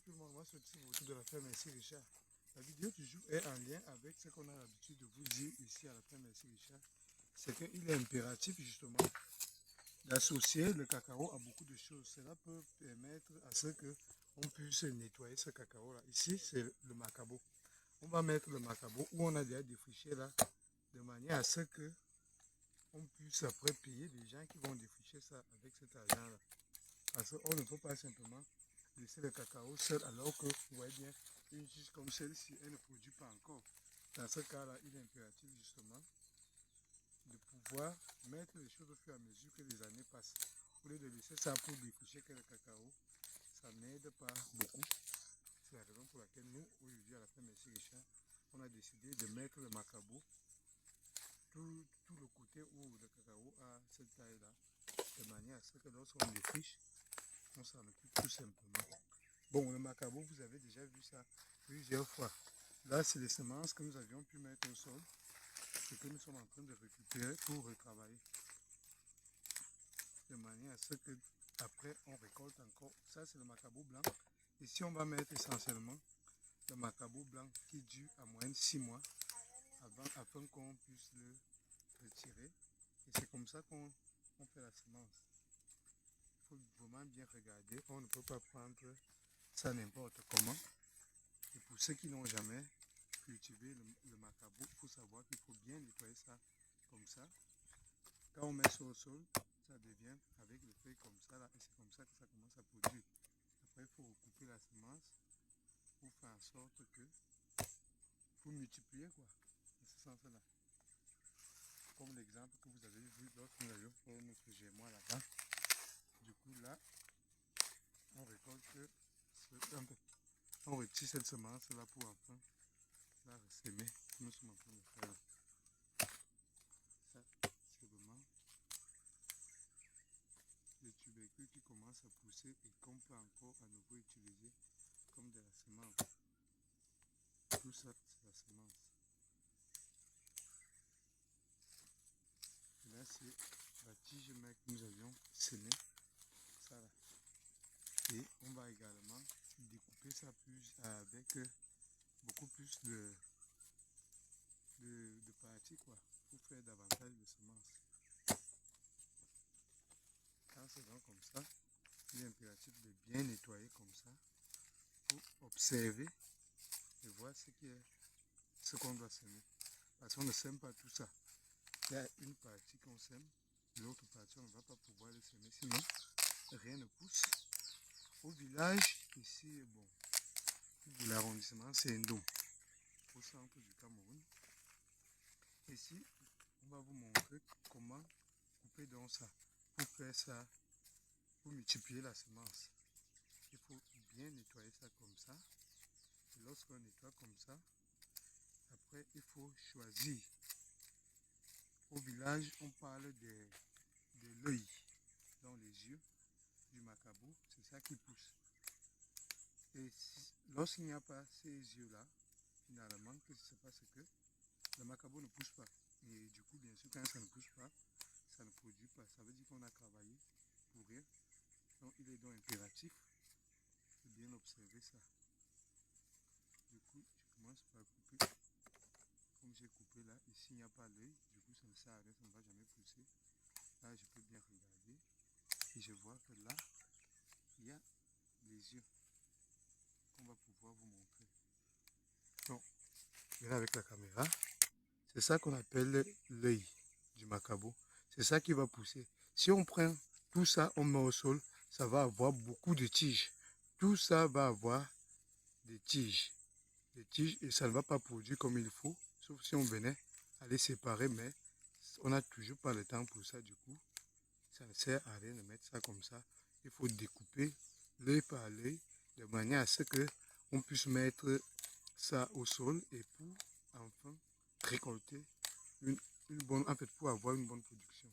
tout le monde, moi c'est Tim autour de la ferme Merci Richard. La vidéo du jour est en lien avec ce qu'on a l'habitude de vous dire ici à la ferme Merci Richard. C'est qu'il est impératif justement d'associer le cacao à beaucoup de choses. Cela peut permettre à ce qu'on puisse nettoyer ce cacao-là. Ici c'est le macabo. On va mettre le macabo où on a déjà défriché là, de manière à ce que on puisse après payer les gens qui vont défricher ça avec cet argent-là. Parce qu'on ne peut pas simplement laisser le cacao seul alors que, vous voyez bien, une tige comme celle-ci, elle ne produit pas encore. Dans ce cas-là, il est impératif justement de pouvoir mettre les choses au fur et à mesure que les années passent. Au lieu de laisser ça pour défricher que le cacao, ça n'aide pas beaucoup. C'est la raison pour laquelle nous, aujourd'hui, à la ferme Merci Richard, on a décidé de mettre le macabo, tout le côté où le cacao a cette taille-là, de manière à ce que lorsqu'on défriche, on s'en occupe tout simplement. Bon, le macabo, vous avez déjà vu ça plusieurs fois. Là, c'est les semences que nous avions pu mettre au sol et que nous sommes en train de récupérer pour retravailler. De manière à ce que après on récolte encore. Ça, c'est le macabo blanc. Ici, on va mettre essentiellement le macabo blanc qui dure à moyenne 6 mois afin qu'on puisse le retirer. Et c'est comme ça qu'on fait la semence. Il faut vraiment bien regarder. On ne peut pas prendre ça n'importe comment. Et pour ceux qui n'ont jamais cultivé le macabo, il faut savoir qu'il faut bien nettoyer ça comme ça. Quand on met ça au sol, ça devient avec le feuille comme ça là, et c'est comme ça que ça commence à produire. Après, il faut recouper la semence pour faire en sorte que, pour multiplier quoi, dans ce sens-là. Comme l'exemple que vous avez vu lorsque nous avions fait notre gémois là-bas. Du coup là, on récolte on retire cette semence là pour enfin la ressemer. Nous sommes en train de faire là. Ça, c'est vraiment le tubercule qui commence à pousser et qu'on peut encore à nouveau utiliser comme de la semence. Tout ça, c'est la semence. Et là, c'est la tige mère que nous avions semée. Ça là. Et on va également découper ça plus avec beaucoup plus de parties quoi, pour faire davantage de semences. Quand c'est grand comme ça, il est impératif de bien nettoyer comme ça pour observer et voir ce qu'on doit semer. Parce qu'on ne sème pas tout ça. Il y a une partie qu'on sème, l'autre partie on ne va pas pouvoir le semer, sinon rien ne pousse. Au village, ici, bon, l'arrondissement c'est Ndom, au centre du Cameroun. Ici, on va vous montrer comment couper dans ça, pour faire ça, pour multiplier la semence. Il faut bien nettoyer ça comme ça. Et lorsqu'on nettoie comme ça, après il faut choisir. Au village, on parle de l'œil dans les yeux du macabo, c'est ça qui pousse. Et lorsqu'il n'y a pas ces yeux-là, finalement, qu'est-ce qui se passe? C'est que le macabo ne pousse pas. Et du coup, bien sûr, quand ça ne pousse pas, ça ne produit pas. Ça veut dire qu'on a travaillé pour rien. Donc, il est donc impératif de bien observer ça. Du coup, je commence par couper. Comme j'ai coupé là, ici, il n'y a pas l'œil. Du coup, ça ne sert à rien, ça ne va jamais pousser. Là, je peux bien regarder. Et je vois que là, il y a les yeux qu'on va pouvoir vous montrer. Donc, là avec la caméra, c'est ça qu'on appelle l'œil du macabo. C'est ça qui va pousser. Si on prend tout ça, on met au sol, ça va avoir beaucoup de tiges. Tout ça va avoir des tiges. Des tiges et ça ne va pas produire comme il faut, sauf si on venait à les séparer, mais on n'a toujours pas le temps pour ça. Du coup, ça ne sert à rien de mettre ça comme ça. Il faut découper l'œil par l'œil de manière à ce que on puisse mettre ça au sol et pour enfin récolter une bonne, en fait, pour avoir une bonne production.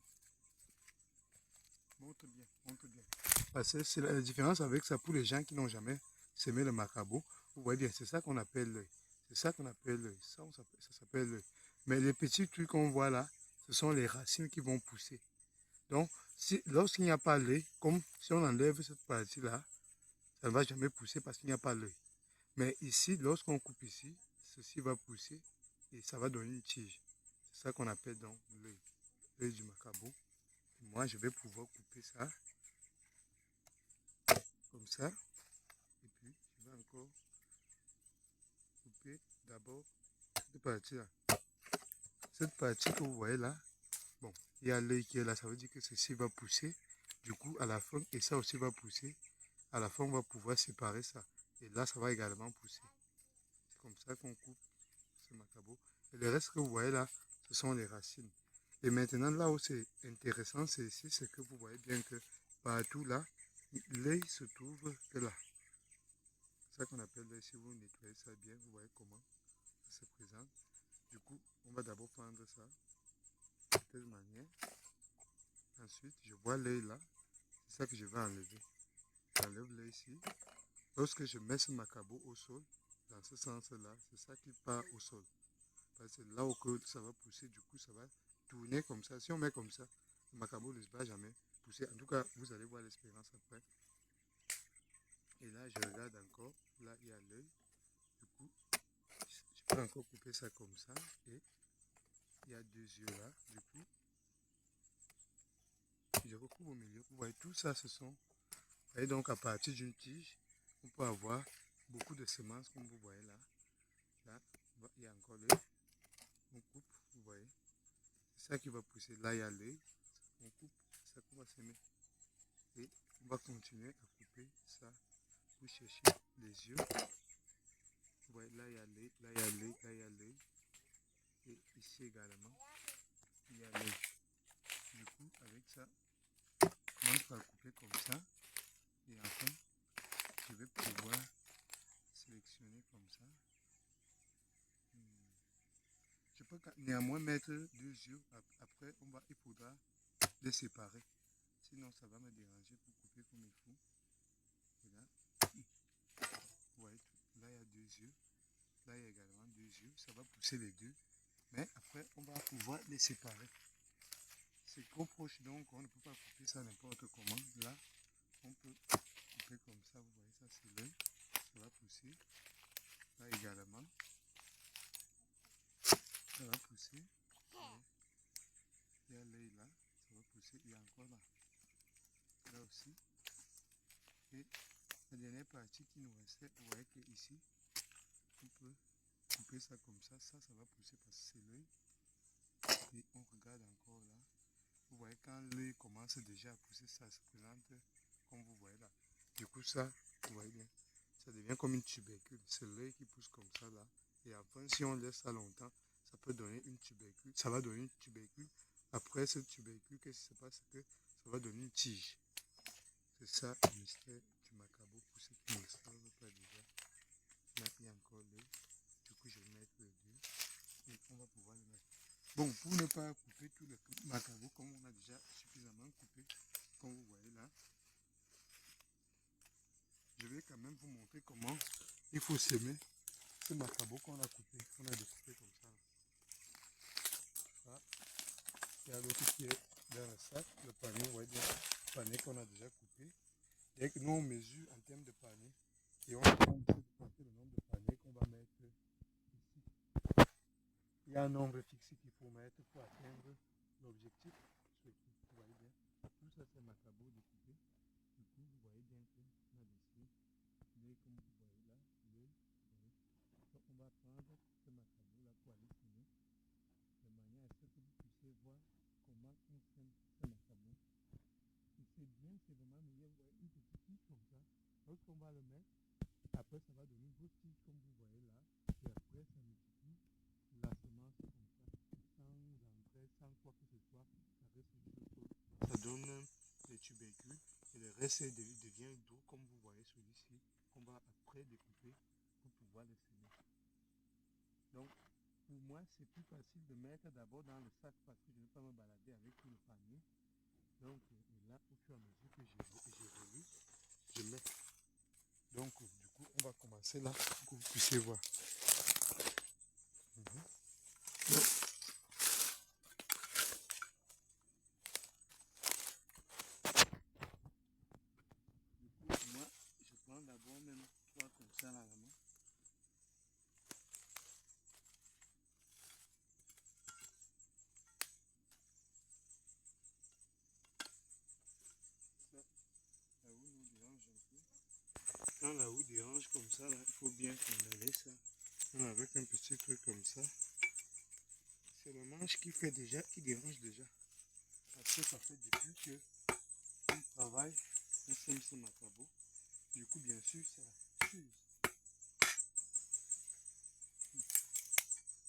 Montre bien, montre bien. Parce que c'est la différence avec ça pour les gens qui n'ont jamais semé le macabo. Vous voyez bien, c'est ça qu'on appelle l'œil. C'est ça qu'on appelle l'œil. Ça s'appelle l'œil. Mais les petits trucs qu'on voit là, ce sont les racines qui vont pousser. Donc, lorsqu'il n'y a pas l'œil, comme si on enlève cette partie-là, ça ne va jamais pousser parce qu'il n'y a pas l'œil. Mais ici, lorsqu'on coupe ici, ceci va pousser et ça va donner une tige. C'est ça qu'on appelle donc l'œil du macabo. Et moi, je vais pouvoir couper ça comme ça. Et puis, je vais encore couper d'abord cette partie-là. Cette partie que vous voyez là, bon, il y a l'œil qui est là, ça veut dire que ceci va pousser. Du coup, à la fin, et ça aussi va pousser. À la fin, on va pouvoir séparer ça. Et là, ça va également pousser. C'est comme ça qu'on coupe ce macabo. Et le reste que vous voyez là, ce sont les racines. Et maintenant, là où c'est intéressant, c'est ici, c'est que vous voyez bien que partout là, l'œil se trouve que là. C'est ça qu'on appelle l'œil. Si vous nettoyez ça bien, vous voyez comment ça se présente. Du coup, on va d'abord prendre ça de telle manière. Ensuite, je vois l'œil là. C'est ça que je vais enlever. J'enlève l'œil ici. Lorsque je mets ce macabo au sol, dans ce sens-là, c'est ça qui part au sol. Parce que là où ça va pousser, du coup, ça va tourner comme ça. Si on met comme ça, le macabo ne va jamais pousser. En tout cas, vous allez voir l'expérience après. Et là, je regarde encore. Là, il y a l'œil. Du coup, je peux encore couper ça comme ça. Et il y a deux yeux là. Du coup, je recoupe au milieu. Vous voyez, tout ça, ce sont... Vous voyez, donc, à partir d'une tige, on peut avoir beaucoup de semences, comme vous voyez là. Là, il y a encore l'œil. On coupe, vous voyez. C'est ça qui va pousser. Là, il y a l'œil. On coupe, c'est ça qu'on va semer. Et on va continuer à couper ça pour chercher les yeux. Vous voyez, là, il y a l'œil, là, il y a l'œil, là, il y a l'œil. Et ici également, il y a l'œil. Du coup, avec ça, on commence par couper comme ça. Et enfin, je vais pouvoir sélectionner comme ça. Je peux néanmoins mettre deux yeux. Après, il faudra les séparer. Sinon, ça va me déranger pour couper comme il faut. Et là, vous voyez, là, il y a deux yeux. Là, il y a également deux yeux. Ça va pousser les deux. Mais après, on va pouvoir les séparer. C'est trop proche, donc on ne peut pas couper ça n'importe comment. Là, on peut couper comme ça. Vous voyez, ça c'est l'œil. Ça va pousser. Là également. Ça va pousser. Il y a l'œil là. Ça va pousser. Il y a encore là. Là aussi. Et la dernière partie qui nous restait, vous voyez qu'ici, on peut couper ça comme ça. Ça va pousser parce que c'est l'œil. Et on regarde encore là. Vous voyez, quand l'œil commence déjà à pousser, ça se présente comme vous voyez là. Du coup, ça, vous voyez bien, ça devient comme une tubercule. C'est l'œil qui pousse comme ça là. Et enfin, si on laisse ça longtemps, ça peut donner une tubercule. Ça va donner une tubercule. Après cette tubercule, qu'est-ce qui se passe? C'est que ça va donner une tige. C'est ça le mystère du macabo pour ceux qui ne le savent pas déjà. Là, il y a encore l'œil. Du coup, je vais mettre les deux. Et on va pouvoir le mettre. Bon, pour ne pas couper tout le macabo, comme on a déjà suffisamment coupé, comme vous voyez là, je vais quand même vous montrer comment il faut semer ce macabo qu'on a coupé, qu'on a découpé comme ça. Là, il y a l'autre qui est dans le sac, le panier, vous voyez bien, le panier qu'on a déjà coupé. Dès que nous on mesure en termes de panier, et on va compter le nombre de paniers qu'on va mettre ici. Il y a un nombre fixe qu'il faut mettre pour atteindre l'objectif. Vous voyez bien, tout ça c'est macabo découpé. Du coup, vous voyez bien qu'on a décidé, comme vous voyez là, donc on va prendre ce macabo là pour aller semer, de manière à ce que vous puissiez voir comment on sème ce macabo. Et c'est bien, c'est vraiment meilleur, vous voyez, une petite tige comme ça. Lorsqu'on va le mettre, après ça va donner une grosse tige comme vous voyez là. Et après ça multiplie la semence comme ça, sans engrais, sans quoi que ce soit, ça reste juste au sol. Ça donne les tubercules et le reste devient doux comme vous voyez celui-ci qu'on va après découper pour pouvoir le semer. Donc pour moi c'est plus facile de mettre d'abord dans le sac parce que je ne vais pas me balader avec tout le panier. Donc et là au fur et à mesure que j'évolue, je mets. Donc du coup on va commencer là pour que vous puissiez voir. Moi, je prends d'abord ça là, là-bas. La houe nous dérange un peu. Quand la houe dérange comme ça, là, il faut bien condamner ça. Avec un petit truc comme ça, c'est le manche qui fait déjà, qui dérange déjà. Parce que ça fait depuis que on travaille, on sème ce macabo. Du coup, bien sûr, ça s'use.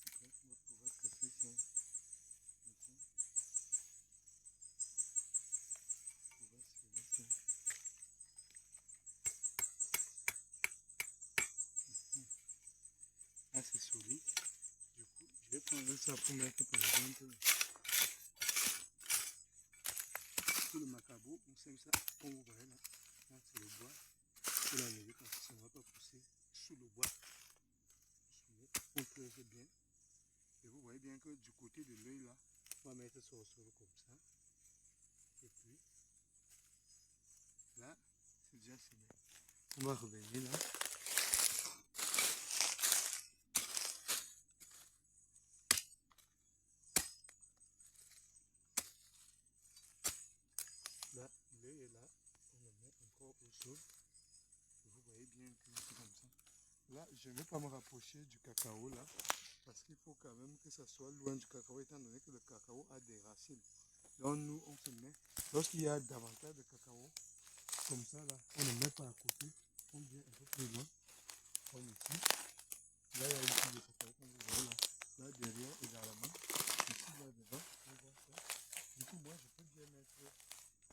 Après, on va pouvoir casser ça. On va serrer ça. Ah, c'est solide. Du coup, je vais prendre ça pour mettre par exemple sur le macabo. On sème ça, comme vous voyez là. Là, c'est le bois. Je vais l'enlever parce que ça ne va pas pousser sous le bois. On creuse bien. Et vous voyez bien que du côté de l'œil là, on va mettre sur le sol comme ça. Et puis, là, c'est déjà semé. On va revenir là. Là, l'œil est là. On le met encore au sol. Et vous voyez bien que c'est comme ça. Là, je ne vais pas me rapprocher du cacao là. Parce qu'il faut quand même que ça soit loin du cacao, étant donné que le cacao a des racines. Donc nous, on se met, lorsqu'il y a davantage de cacao, comme ça là, on ne met pas à côté, on vient un peu plus loin, comme ici. Là, il y a une petite de cacao, comme vous voyez là. Là, derrière, également. Ici, là, devant, on voit ça. Du coup, moi, je peux bien mettre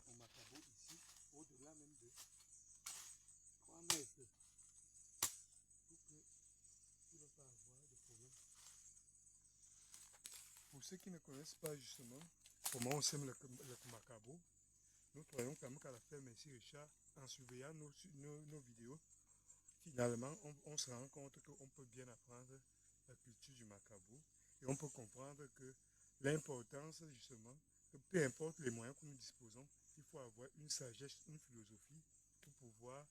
mon macabo ici, au-delà même de 3 mètres. Pour qu'il ne va pas avoir de problème. Pour ceux qui ne connaissent pas justement comment on sème le macabo, nous croyons quand même qu'à la ferme ici Richard, en surveillant nos vidéos, finalement on se rend compte qu'on peut bien apprendre la culture du macabo et on peut comprendre que l'importance justement, que peu importe les moyens que nous disposons, il faut avoir une sagesse, une philosophie pour pouvoir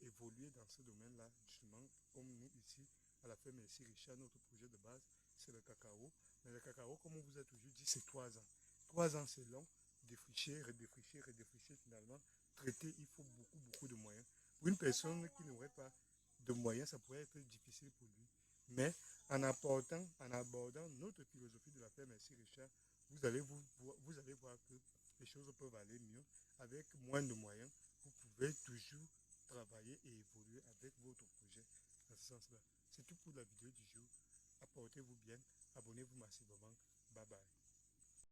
évoluer dans ce domaine-là, justement, comme nous ici, à la ferme ici Richard, notre projet de base, c'est le cacao. Mais le cacao, comme on vous a toujours dit, c'est 3 ans. 3 ans, c'est long. Défricher, redéfricher, redéfricher, finalement. Traiter, il faut beaucoup de moyens. Pour une personne qui n'aurait pas de moyens, ça pourrait être difficile pour lui. Mais en abordant notre philosophie de la ferme ici Richard, vous allez voir que les choses peuvent aller mieux. Avec moins de moyens, vous pouvez toujours travailler et évoluer avec votre projet dans ce sens-là. C'est tout pour la vidéo du jour. Apportez-vous bien. Abonnez-vous.